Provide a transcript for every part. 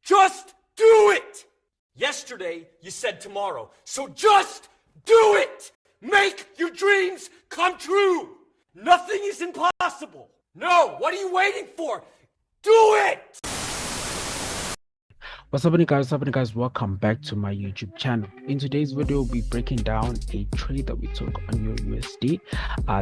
Just do it! Yesterday, you said tomorrow, so just do it! Make your dreams come true! Nothing is impossible! No, what are you waiting for? Do it! What's happening, guys? Welcome back to my YouTube channel. In today's video, we'll be breaking down a trade that we took on EURUSD,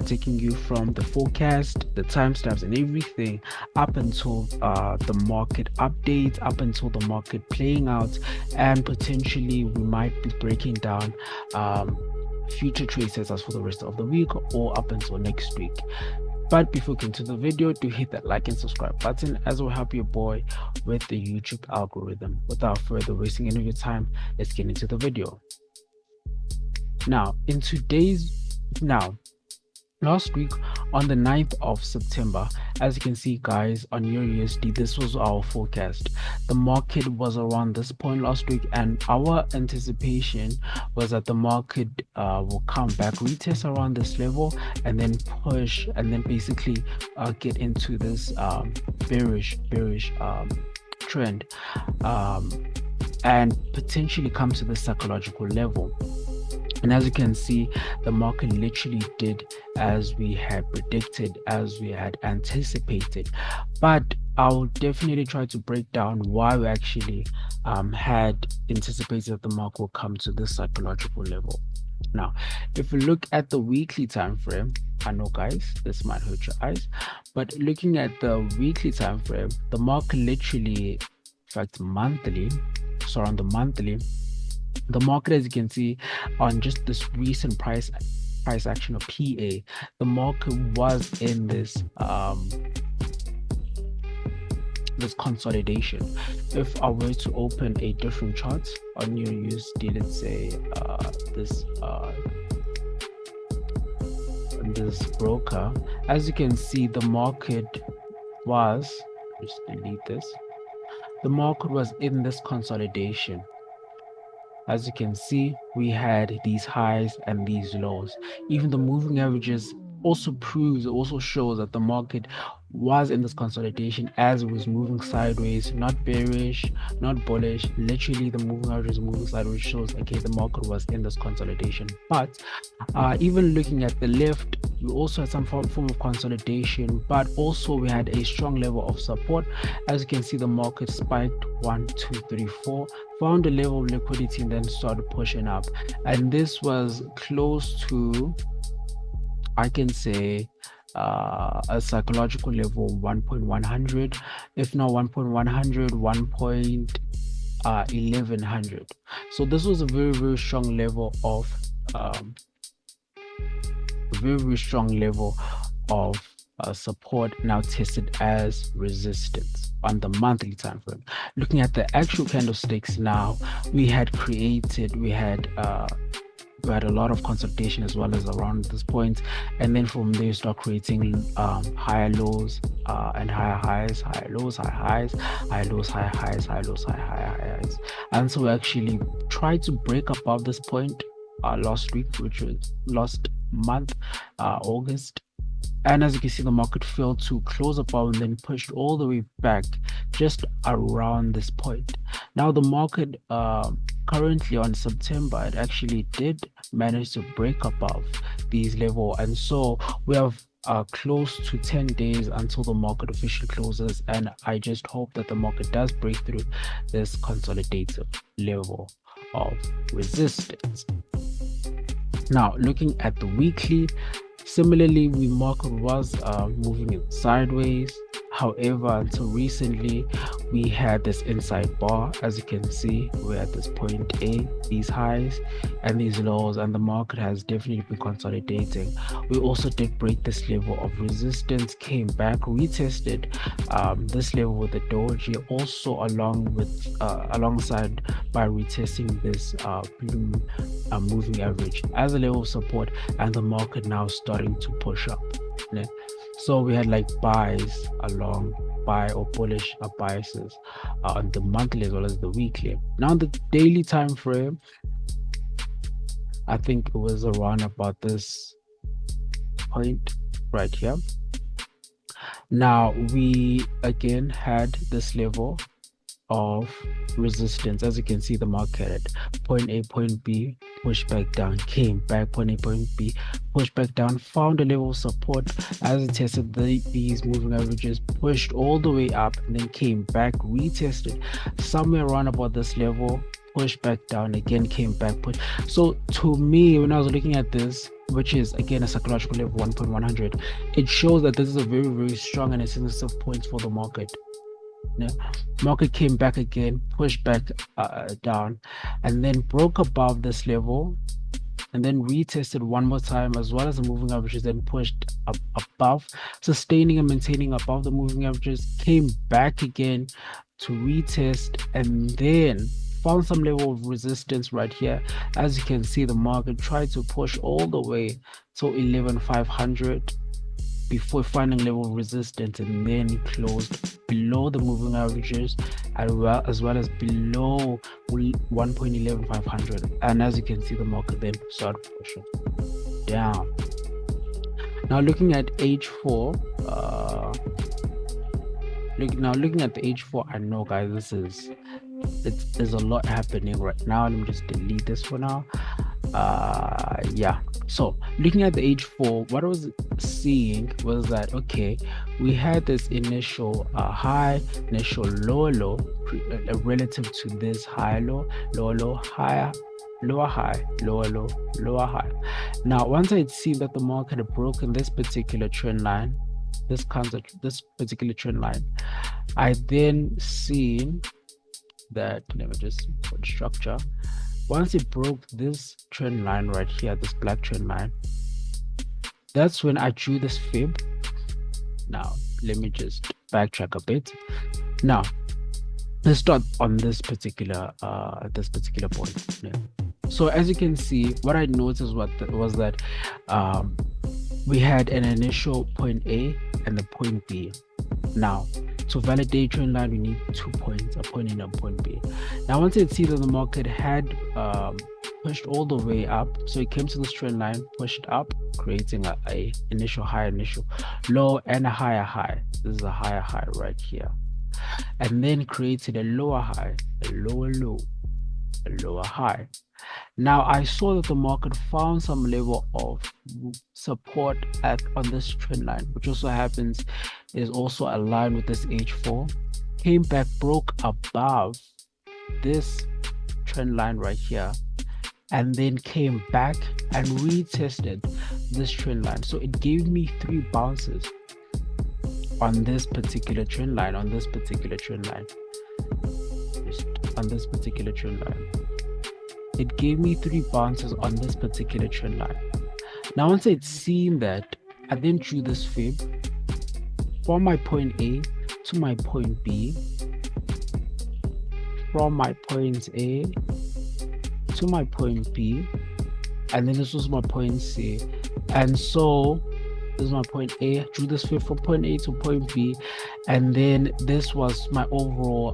taking you from the forecast, the timestamps and everything up until the market updates, up until the market playing out, and potentially we might be breaking down future trade setups for the rest of the week or up until next week. But before getting to the video, do hit that like and subscribe button, as will help your boy with the YouTube algorithm. Without further wasting any of your time, let's get into the video. Last week on the 9th of September, as you can see, guys, on EURUSD, this was our forecast. The market was around this point last week, and our anticipation was that the market will come back, retest around this level, and then push, and then basically get into this bearish trend, and potentially come to the psychological level. And as you can see, the market literally did as we had predicted, as we had anticipated. But I'll definitely try to break down why we actually had anticipated that the market will come to this psychological level. Now, if we look at the weekly time frame, I know, guys, this might hurt your eyes, but looking at the weekly time frame, the market literally, in fact, monthly, the market, as you can see on just this recent price action of PA, the market was in this this consolidation. If I were to open a different chart on your USD, let's say this broker, as you can see, the market was, just delete this, the market was in this consolidation. As you can see, we had these highs and these lows. Even the moving averages also shows that the market was in this consolidation as it was moving sideways, not bearish, not bullish. Literally, the moving average is moving sideways, shows okay, the market was in this consolidation. But even looking at the left, we also had some form of consolidation, but also we had a strong level of support. As you can see, the market spiked 1, 2, 3, 4, found a level of liquidity, and then started pushing up. And this was close to, I can say, a psychological level 1.100, if not 1.100, 1.1100. So this was a very strong level of support, now tested as resistance on the monthly time frame. Looking at the actual candlesticks now, we had a lot of consolidation as well as around this point, and then from there you start creating higher lows and higher highs, higher lows, higher highs, higher lows, higher highs, higher lows, higher highs. And so we actually tried to break above this point last week, which was last month, August. And as you can see, the market failed to close above and then pushed all the way back just around this point. Now the market currently on September, it actually did manage to break above these levels, and so we have close to 10 days until the market officially closes, and I just hope that the market does break through this consolidative level of resistance. Now looking at the weekly, similarly, the market was moving it sideways. However, until recently, we had this inside bar. As you can see, we're at this point A, these highs and these lows, and the market has definitely been consolidating. We also did break this level of resistance, came back, retested this level with the doji, also alongside by retesting this blue moving average as a level of support, and the market now starting to push up. Yeah. So we had like buys along buy or bullish biases on the monthly as well as the weekly. Now the daily time frame, I think it was around about this point right here. Now we again had this level of resistance. As you can see, the market at point A, point B, pushed back down, came back, point A, point B, pushed back down, found a level of support as it tested these moving averages, pushed all the way up, and then came back, retested somewhere around about this level, pushed back down again, came back, push. So to me, when I was looking at this, which is again a psychological level 1.100, it shows that this is a very, very strong and a sensitive point for the market. Yeah. Market came back again, pushed back down, and then broke above this level, and then retested one more time, as well as the moving averages, then pushed up above, sustaining and maintaining above the moving averages, came back again to retest, and then found some level of resistance right here. As you can see, the market tried to push all the way to 11,500 before finding level of resistance, and then closed below the moving averages as well as below 1.11500. And as you can see, the market then started pushing down. Now looking at H4, looking at the H4, I know guys, there's a lot happening right now. Let me just delete this for now. Yeah, so looking at the H4, what I was seeing was that, okay, we had this initial high, initial low, relative to this high, low, higher, lower high, lower high. Now once I'd seen that the market had broken this particular trend line, this particular trend line, I then seen that, let me just put structure. Once it broke this trend line right here, this black trend line, that's when I drew this fib. Now let me just backtrack a bit. Now let's start on this particular point. Yeah. So as you can see, what I noticed was that we had an initial point A and the point B. Now to validate trend line, we need 2 points, a point A and a point B. Now once it see that the market had pushed all the way up, so it came to this trend line, pushed up, creating a initial high, initial low, and a higher high. This is a higher high right here, and then created a lower high, a lower low, a lower high. Now I saw that the market found some level of support on this trend line, which also happens is also aligned with this H4, came back, broke above this trend line right here, and then came back and retested this trend line. So it gave me 3 bounces on this particular trend line, on this particular trend line, It gave me 3 bounces on this particular trend line. Now once I'd seen that, I then drew this fib from my point A to my point B, from my point A to my point B, and then this was my point C. And so this is my point A, drew this fib from point A to point B, and then this was my overall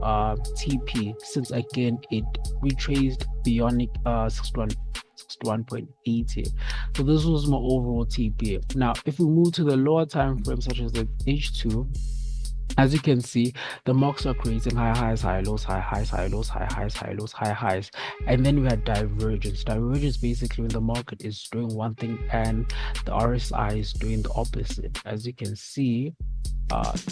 TP, since again it retraced beyond 61.80. So this was my overall TP. Now if we move to the lower time frame, such as the H2, as you can see, the marks are creating high highs, high lows, high highs, high lows, high highs, high lows, high highs, and then we had divergence. Divergence basically when the market is doing one thing and the RSI is doing the opposite. As you can see,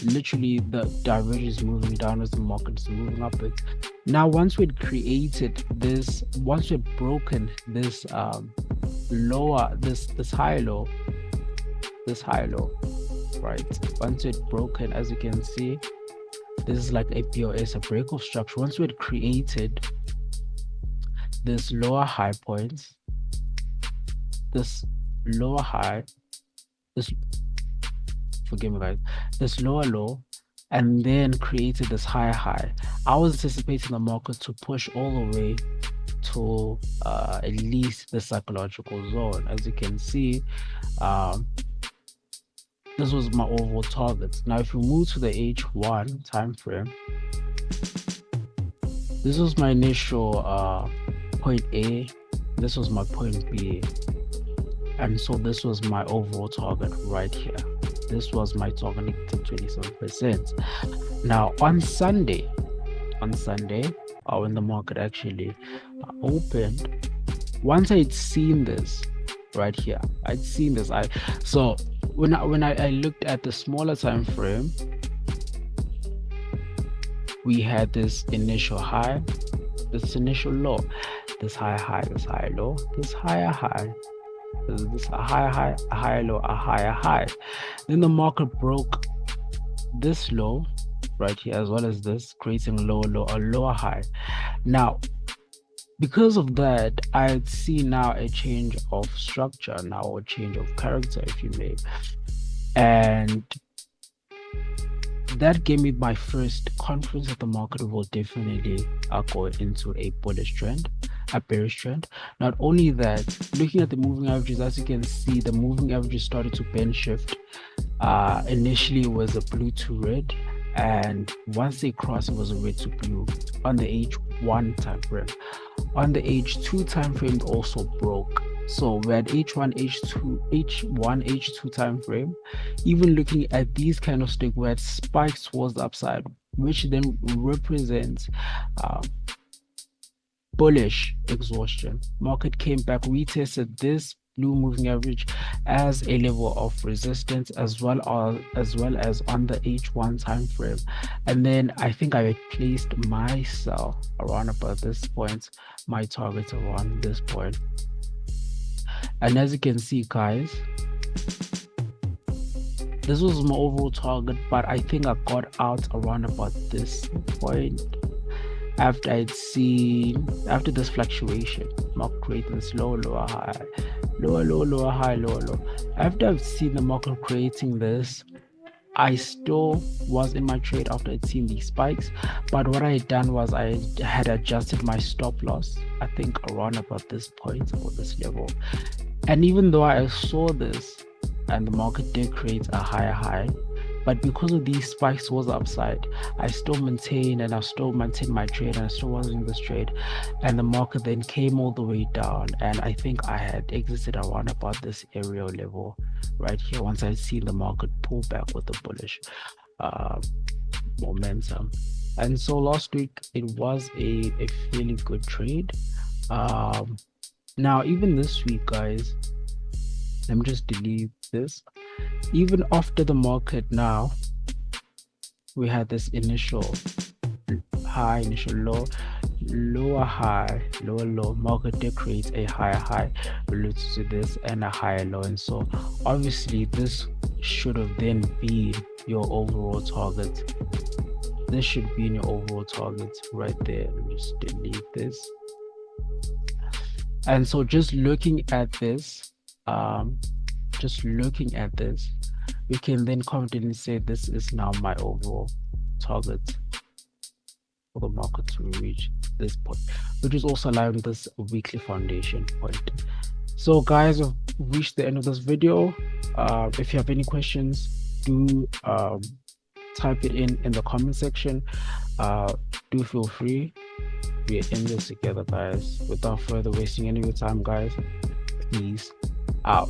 literally the divergence is moving downwards, the market is moving upwards. Now once we'd created this, once we'd broken this lower, this high low, right, once it's broken, as you can see, this is like a POS, a break of structure. Once we had created this lower high points, this lower high, this, forgive me guys, this lower low, and then created this higher high, I was anticipating the market to push all the way to at least the psychological zone. As you can see, this was my overall target. Now if we move to the H1 time frame, this was my initial point A, this was my point B, and so this was my overall target right here. This was my target to 27%. Now on Sunday, on Sunday, or when the market actually opened. Once I'd seen this right here, I'd seen this. So when I looked at the smaller time frame, we had this initial high, this initial low, this high, this high low, this higher high, this higher high, a higher low, a higher high. Then the market broke this low right here as well as this, creating lower low, a lower high. Now, because of that, I see now a change of structure, now a change of character, if you may. And that gave me my first confidence that the market will definitely go into a bullish trend, a bearish trend. Not only that, looking at the moving averages, as you can see, the moving averages started to bend shift. Initially it was a blue to red, and once they crossed, it was a red to blue on the H1 time frame. On the H2 time frame, it also broke. So we had H1, H2 time frame. Even looking at these kind of stick, we had spikes towards the upside, which then represents bullish exhaustion. Market came back, retested this blue moving average as a level of resistance, as well as on the H1 time frame. And then I think I had placed my sell around about this point, my target around this point. And as you can see, guys, this was my overall target, but I think I got out around about this point after after this fluctuation, market creating this lower high, lower lower high, lower low. After I've seen the market creating this, I still was in my trade after I'd seen these spikes, but what I had done was I had adjusted my stop loss, I think around about this point or this level. And even though I saw this and the market did create a higher high, but because of these spikes towards the upside, I still maintained my trade, and I still was in this trade. And the market then came all the way down, and I think I had exited around about this area level right here once I see the market pull back with the bullish momentum. And so last week it was a fairly good trade. Now even this week, guys, let me just delete this. Even after the market now, we had this initial high, initial low, lower high, lower low. Market did create a higher high related to this and a higher low, and so obviously this should have then been your overall target. This should be in your overall target right there. Let me just delete this. And so just looking at this, we can then confidently say this is now my overall target for the market to reach this point, which is also allowing this weekly foundation point. So guys, we've reached the end of this video. If you have any questions, do type it in the comment section. Do feel free. We are in this together, guys. Without further wasting any of your time, guys, peace out.